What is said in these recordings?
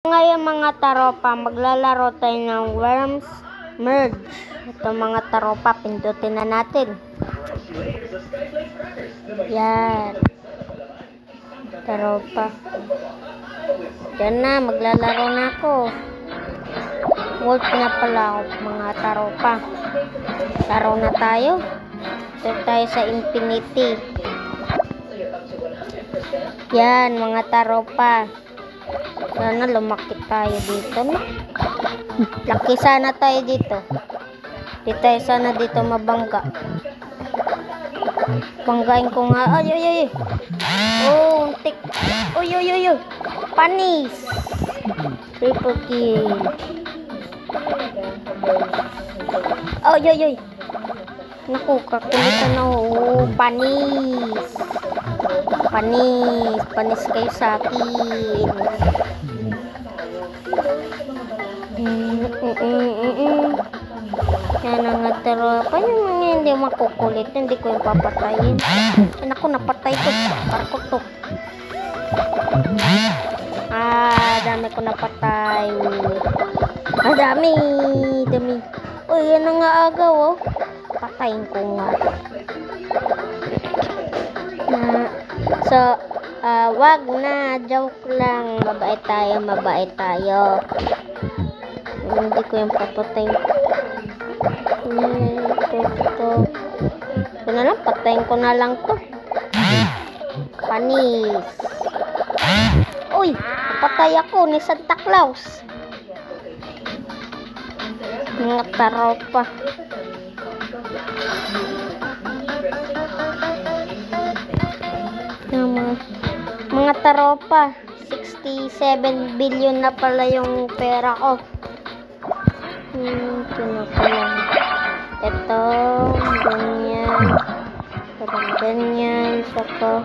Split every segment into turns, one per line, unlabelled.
Ngayon mga taropa, maglalaro tayo ng Worms Merge. Ito mga taropa, pindutin na natin. Yan. Taropa. Yan na, maglalaro na ako. Wolf na pala ako mga taropa. Laro na tayo. Ito tayo sa Infinity. Yan mga taropa. Sana lumaki tayo dito, no? Laki sana tayo dito. Di tayo sana dito mabangga. Banggain ko nga. Ay, ay, ay. Oh, untik. Uy, uy, uy, uy. Panis. Triple kill. Ay, ay, ay. Naku, kakulitan na. Oh, panis. Panis. Panis kayo sa akin. Yan ang taropa. Yung hindi makukulit, hindi ko yung papatayin. Naku, napatay ko. Parko to. Dami ko napatay. Dami. Dami. Uy, yan ang nga agaw, oh. Patayin ko nga. So, wag na. Joke lang. Mabait tayo, mabait tayo. Hindi ko yung papatayin. Ito na lang, patayin ko na lang to. Panis. Uy, napatay ako ni Santa Claus. Mga taropa. Mga taropa, 67 billion na pala yung pera ko. Ito na pala. Ito, ganyan. Ganyan. Saka,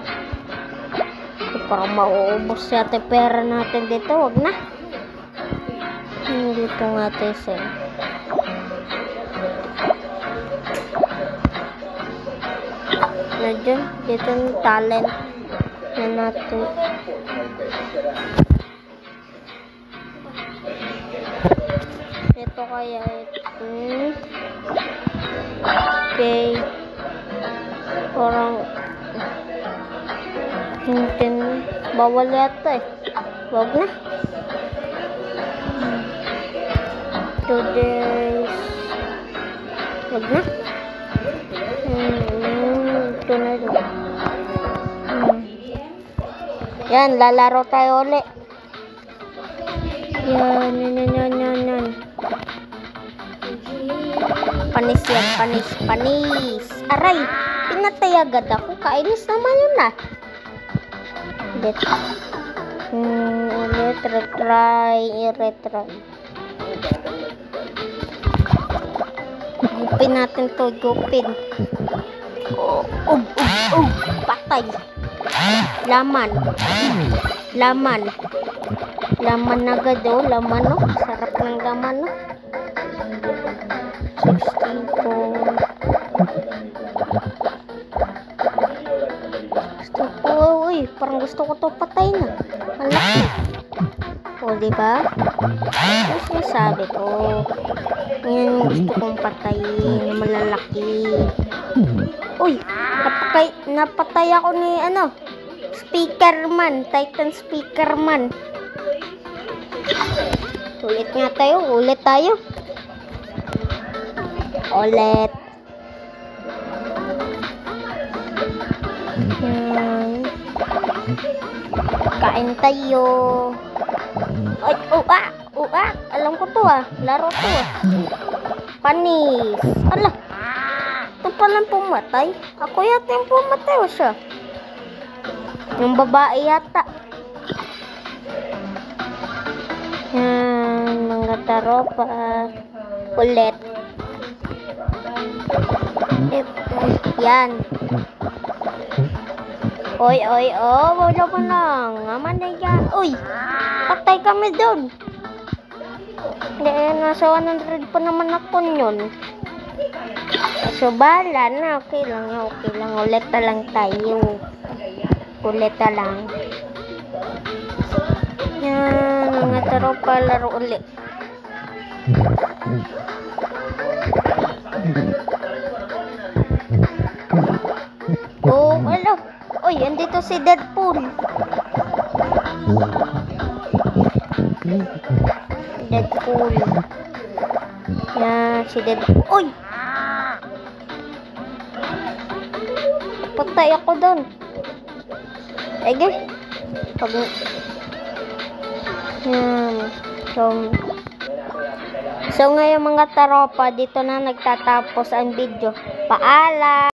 parang mauubos yata yung pera natin dito. Wag na. Dito nga tayo sa na dyan. Dito yung talent na natin. Ito kaya ito. Okay. Parang bawal yata eh. Wag na. 2 days. Wag na. Ito na ito. Yan, lalaro tayo ulit. Yan. Panis yan, panis. Aray, pinatay agad ako. Kainis naman yun ah. Ulit. Retry. Gupin natin to, gupin. Patay. Laman agad oh, laman no. Sarap ng laman no. 64. Uy, parang gusto ko to patay na. Malaki. O, diba? Ano sinasabi ko? Yan gusto kong patayin. Malalaki. Uy, napatay ako ni Speakerman. Titan Speakerman. Ulit nga tayo. Ulit. Yan. Kain tayo. Ay, alam ko to ah. Laro to ah. Panis. Ala. Ito palang pumatay. Ako yata yung pumatay o siya. Yung babae yata. Yan, mga taropa. Ulit. Yan. Oy, wala mo lang. Aman na yan. Uy, patay kami doon. Nasa 100 pa naman ako yun. So, bala na. Okay lang. Ulit na lang tayo. Ulit na lang. Yan, mga Tropa, laro ulit. Oh, ano? Uy, andito si Deadpool. Deadpool. Yan, si Deadpool. Uy! Patay ako doon. Ege. Pag... Yan. So ngayon mga taropa, dito na nagtatapos ang video. Paalam!